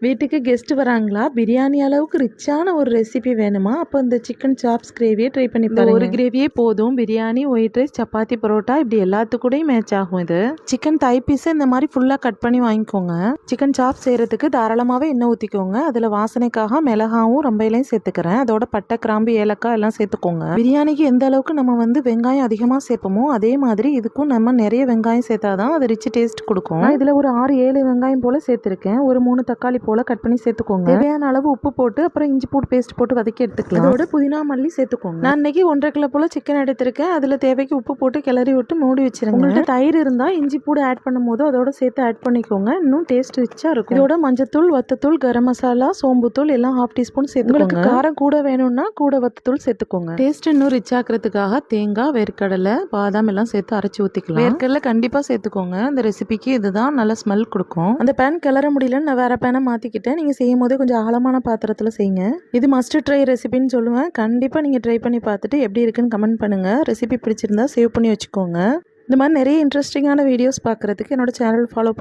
வீட்டுக்கு கெஸ்ட் வராங்களா, பிரியாணி அளவுக்கு ரிச்சான ஒரு ரெசிபி வேணுமா? அப்போ இந்த சிக்கன் சாப்ஸ் கிரேவியை ட்ரை பண்ணி பாருங்க. ஒரு கிரேவியே போதும். பிரியாணி, ஒயிட் ரைஸ், சப்பாத்தி, பரோட்டா இப்படி எல்லாத்துக்கூடயும் மேட்ச் ஆகும். இது சிக்கன் தை பீஸை இந்த மாதிரி ஃபுல்லாக கட் பண்ணி வாங்கிக்கோங்க. சிக்கன் சாப்ஸ் செய்கிறதுக்கு தாராளமாகவே எண்ணெய் ஊற்றிக்கோங்க. அதில் வாசனைக்காக மிளகாவும் ரம்பையிலையும் சேர்த்துக்கிறேன். அதோட பட்டை, கிராம்பு, ஏலக்காய் எல்லாம் சேர்த்துக்கோங்க. பிரியாணிக்கு எந்த அளவுக்கு நம்ம வெங்காயம் அதிகமாக சேர்ப்போமோ அதே மாதிரி இதுக்கும் நம்ம நிறைய வெங்காயம் சேர்த்தாதான் அது ரிச் டேஸ்ட் கொடுக்கும். இதில் ஒரு 6-7 வெங்காயம் போல் சேர்த்துருக்கேன். ஒரு 3 தக்காளி போல கட் பண்ணி சேர்த்துக்கோங்க. தேவையான அளவு உப்பு போட்டு அப்புறம் இஞ்சி பூண்டு பேஸ்ட் போட்டு வதக்கி எடுத்துக்கலாம். அதோட புதினா மல்லி சேர்த்துக்கோங்க. நான் இன்னைக்கு 1.5 கிலோ போல சிக்கன் எடுத்திருக்கேன். அதுல தேவைக்கு உப்பு போட்டு கிளறி விட்டு மூடி வச்சிருங்க. உங்கள்கிட்ட தயிர் இருந்தா இஞ்சி பூண்டு ஆட் பண்ணும்போது அதோட சேர்த்து ஆட் பண்ணிக்கோங்க. இன்னும் டேஸ்ட் ரிச்சா இருக்கும். இதோட மஞ்சத்தூள், வத்தத்தூள், கரம் மசாலா, சோம்புத்தூள் எல்லாம் 1/2 டீஸ்பூன் சேர்த்துக்கோங்க. உங்களுக்கு காரம் கூட வேணும்னா கூட வத்தத்தூள் சேர்த்துக்கோங்க. டேஸ்ட் இன்னும் ரிச் ஆக்குறதுக்காக தேங்காய், வேர்க்கடலை, பாதாம் எல்லாம் சேர்த்து அரைச்சி ஊத்திக்கலாம். வேர்க்கடலை கண்டிப்பா சேர்த்துக்கோங்க. இந்த ரெசிபிக்கு இதுதான் நல்ல ஸ்மெல் கொடுக்கும். அந்த பேன் கிளற முடியலன்னு நான் வேற பேனை மாற்றிக்கிட்டேன். நீங்கள் செய்யும் போதே கொஞ்சம் ஆழமான பாத்திரத்தில் செய்யுங்க. இது மஸ்ட் ட்ரை ரெசிபின்னு சொல்லுவேன். கண்டிப்பாக நீங்கள் ட்ரை பண்ணி பார்த்துட்டு எப்படி இருக்குன்னு கமெண்ட் பண்ணுங்கள். ரெசிபி பிடிச்சிருந்தா சேவ் பண்ணி வச்சுக்கோங்க. இந்த மாதிரி நிறைய இன்ட்ரெஸ்டிங்கான வீடியோஸ் பார்க்குறதுக்கு என்னோட சேனல் ஃபாலோ